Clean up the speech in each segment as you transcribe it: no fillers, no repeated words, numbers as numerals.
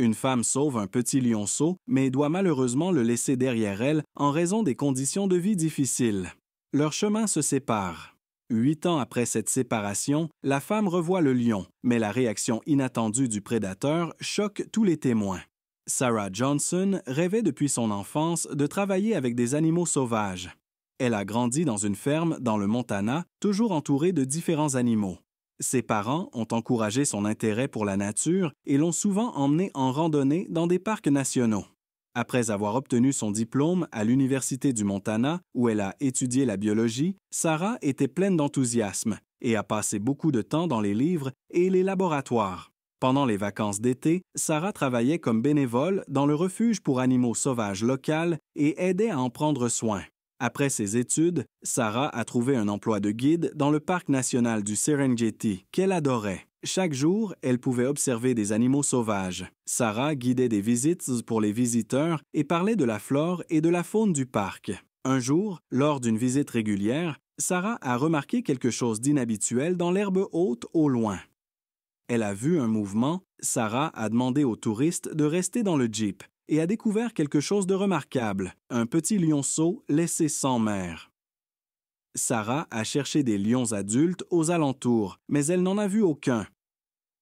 Une femme sauve un petit lionceau, mais doit malheureusement le laisser derrière elle en raison des conditions de vie difficiles. Leurs chemins se séparent. 8 ans après cette séparation, la femme revoit le lion, mais la réaction inattendue du prédateur choque tous les témoins. Sarah Johnson rêvait depuis son enfance de travailler avec des animaux sauvages. Elle a grandi dans une ferme dans le Montana, toujours entourée de différents animaux. Ses parents ont encouragé son intérêt pour la nature et l'ont souvent emmenée en randonnée dans des parcs nationaux. Après avoir obtenu son diplôme à l'Université du Montana, où elle a étudié la biologie, Sarah était pleine d'enthousiasme et a passé beaucoup de temps dans les livres et les laboratoires. Pendant les vacances d'été, Sarah travaillait comme bénévole dans le refuge pour animaux sauvages local et aidait à en prendre soin. Après ses études, Sarah a trouvé un emploi de guide dans le parc national du Serengeti, qu'elle adorait. Chaque jour, elle pouvait observer des animaux sauvages. Sarah guidait des visites pour les visiteurs et parlait de la flore et de la faune du parc. Un jour, lors d'une visite régulière, Sarah a remarqué quelque chose d'inhabituel dans l'herbe haute au loin. Elle a vu un mouvement. Sarah a demandé aux touristes de rester dans le Jeep et a découvert quelque chose de remarquable, un petit lionceau laissé sans mère. Sarah a cherché des lions adultes aux alentours, mais elle n'en a vu aucun.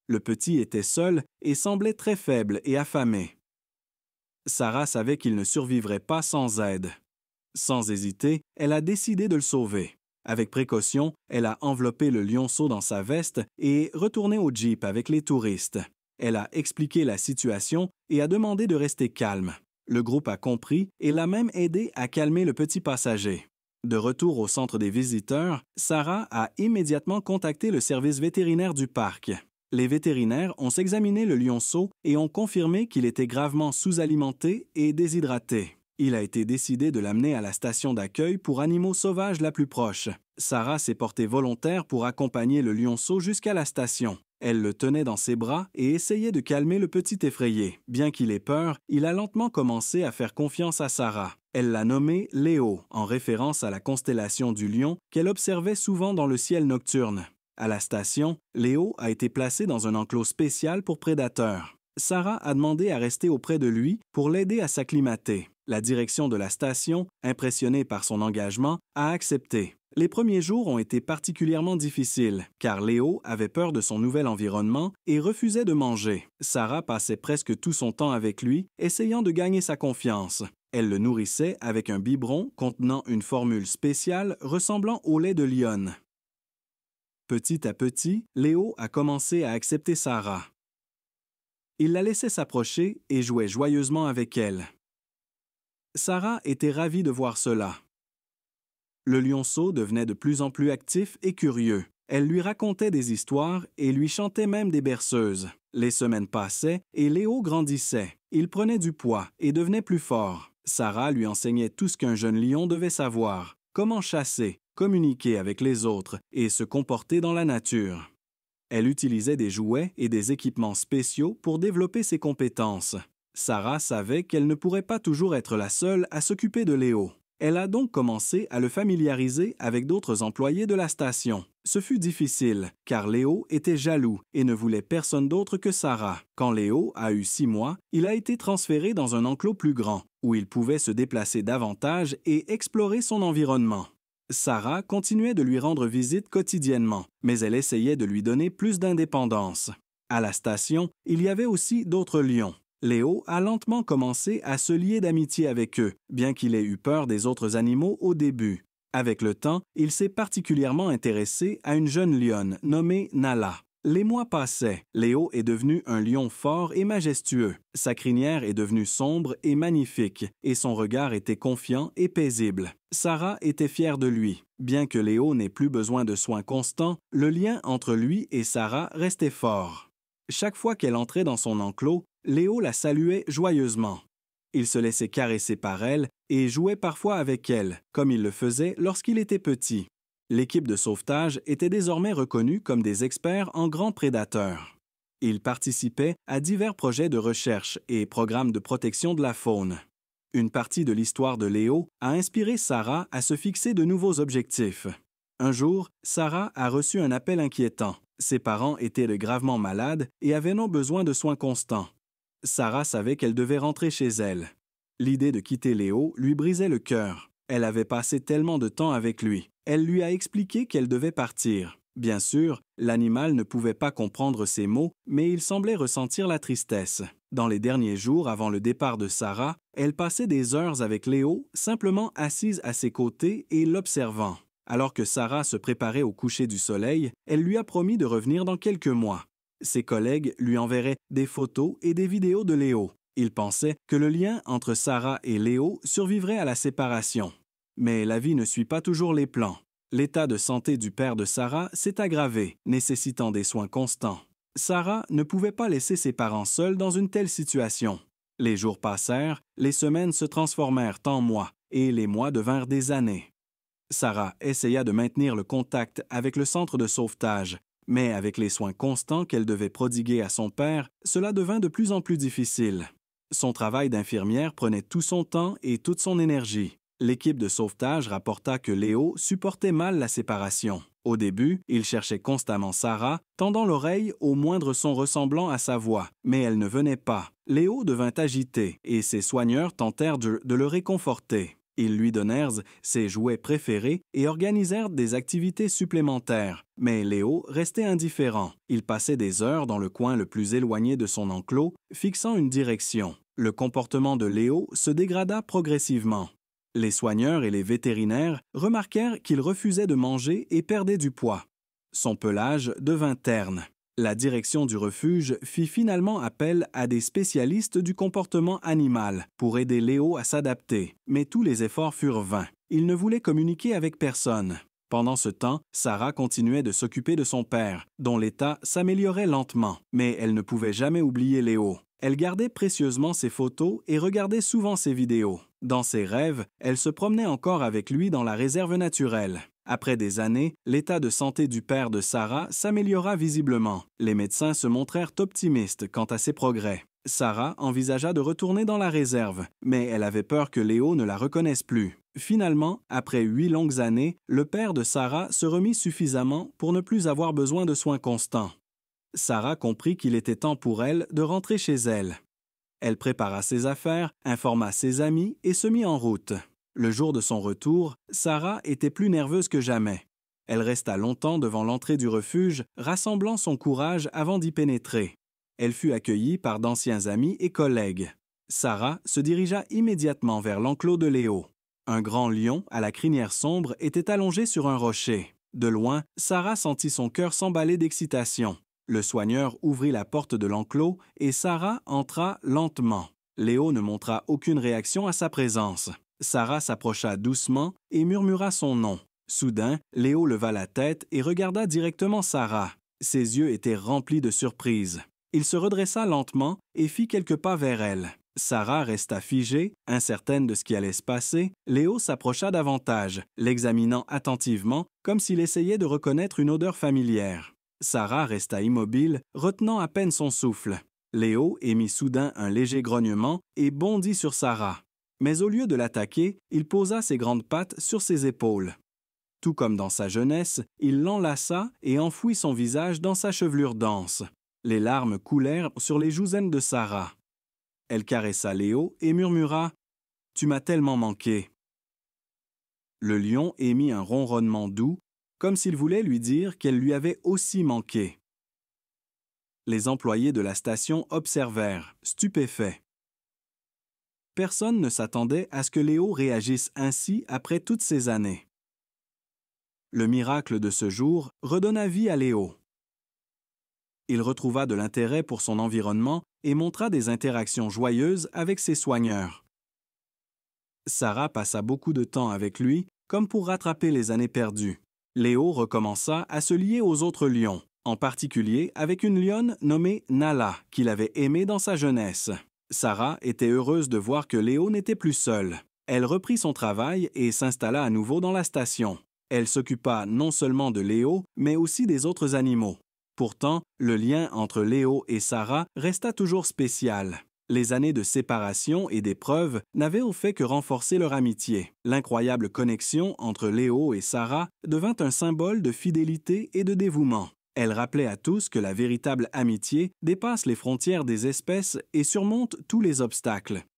Le petit était seul et semblait très faible et affamé. Sarah savait qu'il ne survivrait pas sans aide. Sans hésiter, elle a décidé de le sauver. Avec précaution, elle a enveloppé le lionceau dans sa veste et retourné au Jeep avec les touristes. Elle a expliqué la situation et a demandé de rester calme. Le groupe a compris et l'a même aidé à calmer le petit passager. De retour au centre des visiteurs, Sarah a immédiatement contacté le service vétérinaire du parc. Les vétérinaires ont examiné le lionceau et ont confirmé qu'il était gravement sous-alimenté et déshydraté. Il a été décidé de l'amener à la station d'accueil pour animaux sauvages la plus proche. Sarah s'est portée volontaire pour accompagner le lionceau jusqu'à la station. Elle le tenait dans ses bras et essayait de calmer le petit effrayé. Bien qu'il ait peur, il a lentement commencé à faire confiance à Sarah. Elle l'a nommé Léo, en référence à la constellation du Lion qu'elle observait souvent dans le ciel nocturne. À la station, Léo a été placé dans un enclos spécial pour prédateurs. Sarah a demandé à rester auprès de lui pour l'aider à s'acclimater. La direction de la station, impressionnée par son engagement, a accepté. Les premiers jours ont été particulièrement difficiles, car Léo avait peur de son nouvel environnement et refusait de manger. Sarah passait presque tout son temps avec lui, essayant de gagner sa confiance. Elle le nourrissait avec un biberon contenant une formule spéciale ressemblant au lait de lionne. Petit à petit, Léo a commencé à accepter Sarah. Il la laissait s'approcher et jouait joyeusement avec elle. Sarah était ravie de voir cela. Le lionceau devenait de plus en plus actif et curieux. Elle lui racontait des histoires et lui chantait même des berceuses. Les semaines passaient et Léo grandissait. Il prenait du poids et devenait plus fort. Sarah lui enseignait tout ce qu'un jeune lion devait savoir, comment chasser, communiquer avec les autres et se comporter dans la nature. Elle utilisait des jouets et des équipements spéciaux pour développer ses compétences. Sarah savait qu'elle ne pourrait pas toujours être la seule à s'occuper de Léo. Elle a donc commencé à le familiariser avec d'autres employés de la station. Ce fut difficile, car Léo était jaloux et ne voulait personne d'autre que Sarah. Quand Léo a eu 6 mois, il a été transféré dans un enclos plus grand, où il pouvait se déplacer davantage et explorer son environnement. Sarah continuait de lui rendre visite quotidiennement, mais elle essayait de lui donner plus d'indépendance. À la station, il y avait aussi d'autres lions. Léo a lentement commencé à se lier d'amitié avec eux, bien qu'il ait eu peur des autres animaux au début. Avec le temps, il s'est particulièrement intéressé à une jeune lionne nommée Nala. Les mois passaient. Léo est devenu un lion fort et majestueux. Sa crinière est devenue sombre et magnifique, et son regard était confiant et paisible. Sarah était fière de lui. Bien que Léo n'ait plus besoin de soins constants, le lien entre lui et Sarah restait fort. Chaque fois qu'elle entrait dans son enclos, Léo la saluait joyeusement. Il se laissait caresser par elle et jouait parfois avec elle, comme il le faisait lorsqu'il était petit. L'équipe de sauvetage était désormais reconnue comme des experts en grands prédateurs. Ils participaient à divers projets de recherche et programmes de protection de la faune. Une partie de l'histoire de Léo a inspiré Sarah à se fixer de nouveaux objectifs. Un jour, Sarah a reçu un appel inquiétant. Ses parents étaient gravement malades et avaient besoin de soins constants. Sarah savait qu'elle devait rentrer chez elle. L'idée de quitter Léo lui brisait le cœur. Elle avait passé tellement de temps avec lui. Elle lui a expliqué qu'elle devait partir. Bien sûr, l'animal ne pouvait pas comprendre ses mots, mais il semblait ressentir la tristesse. Dans les derniers jours avant le départ de Sarah, elle passait des heures avec Léo, simplement assise à ses côtés et l'observant. Alors que Sarah se préparait au coucher du soleil, elle lui a promis de revenir dans quelques mois. Ses collègues lui enverraient des photos et des vidéos de Léo. Ils pensaient que le lien entre Sarah et Léo survivrait à la séparation. Mais la vie ne suit pas toujours les plans. L'état de santé du père de Sarah s'est aggravé, nécessitant des soins constants. Sarah ne pouvait pas laisser ses parents seuls dans une telle situation. Les jours passèrent, les semaines se transformèrent en mois, et les mois devinrent des années. Sarah essaya de maintenir le contact avec le centre de sauvetage, mais avec les soins constants qu'elle devait prodiguer à son père, cela devint de plus en plus difficile. Son travail d'infirmière prenait tout son temps et toute son énergie. L'équipe de sauvetage rapporta que Léo supportait mal la séparation. Au début, il cherchait constamment Sarah, tendant l'oreille au moindre son ressemblant à sa voix, mais elle ne venait pas. Léo devint agité et ses soigneurs tentèrent de le réconforter. Ils lui donnèrent ses jouets préférés et organisèrent des activités supplémentaires. Mais Léo restait indifférent. Il passait des heures dans le coin le plus éloigné de son enclos, fixant une direction. Le comportement de Léo se dégrada progressivement. Les soigneurs et les vétérinaires remarquèrent qu'il refusait de manger et perdait du poids. Son pelage devint terne. La direction du refuge fit finalement appel à des spécialistes du comportement animal pour aider Léo à s'adapter, mais tous les efforts furent vains. Il ne voulait communiquer avec personne. Pendant ce temps, Sarah continuait de s'occuper de son père, dont l'état s'améliorait lentement, mais elle ne pouvait jamais oublier Léo. Elle gardait précieusement ses photos et regardait souvent ses vidéos. Dans ses rêves, elle se promenait encore avec lui dans la réserve naturelle. Après des années, l'état de santé du père de Sarah s'améliora visiblement. Les médecins se montrèrent optimistes quant à ses progrès. Sarah envisagea de retourner dans la réserve, mais elle avait peur que Léo ne la reconnaisse plus. Finalement, après 8 longues années, le père de Sarah se remit suffisamment pour ne plus avoir besoin de soins constants. Sarah comprit qu'il était temps pour elle de rentrer chez elle. Elle prépara ses affaires, informa ses amis et se mit en route. Le jour de son retour, Sarah était plus nerveuse que jamais. Elle resta longtemps devant l'entrée du refuge, rassemblant son courage avant d'y pénétrer. Elle fut accueillie par d'anciens amis et collègues. Sarah se dirigea immédiatement vers l'enclos de Léo. Un grand lion, à la crinière sombre, était allongé sur un rocher. De loin, Sarah sentit son cœur s'emballer d'excitation. Le soigneur ouvrit la porte de l'enclos et Sarah entra lentement. Léo ne montra aucune réaction à sa présence. Sarah s'approcha doucement et murmura son nom. Soudain, Léo leva la tête et regarda directement Sarah. Ses yeux étaient remplis de surprise. Il se redressa lentement et fit quelques pas vers elle. Sarah resta figée, incertaine de ce qui allait se passer. Léo s'approcha davantage, l'examinant attentivement, comme s'il essayait de reconnaître une odeur familière. Sarah resta immobile, retenant à peine son souffle. Léo émit soudain un léger grognement et bondit sur Sarah. Mais au lieu de l'attaquer, il posa ses grandes pattes sur ses épaules. Tout comme dans sa jeunesse, il l'enlaça et enfouit son visage dans sa chevelure dense. Les larmes coulèrent sur les joues de Sarah. Elle caressa Léo et murmura « Tu m'as tellement manqué ». Le lion émit un ronronnement doux, comme s'il voulait lui dire qu'elle lui avait aussi manqué. Les employés de la station observèrent, stupéfaits. Personne ne s'attendait à ce que Léo réagisse ainsi après toutes ces années. Le miracle de ce jour redonna vie à Léo. Il retrouva de l'intérêt pour son environnement et montra des interactions joyeuses avec ses soigneurs. Sarah passa beaucoup de temps avec lui, comme pour rattraper les années perdues. Léo recommença à se lier aux autres lions, en particulier avec une lionne nommée Nala, qu'il avait aimée dans sa jeunesse. Sarah était heureuse de voir que Léo n'était plus seul. Elle reprit son travail et s'installa à nouveau dans la station. Elle s'occupa non seulement de Léo, mais aussi des autres animaux. Pourtant, le lien entre Léo et Sarah resta toujours spécial. Les années de séparation et d'épreuves n'avaient au fait que renforcer leur amitié. L'incroyable connexion entre Léo et Sarah devint un symbole de fidélité et de dévouement. Elle rappelait à tous que la véritable amitié dépasse les frontières des espèces et surmonte tous les obstacles.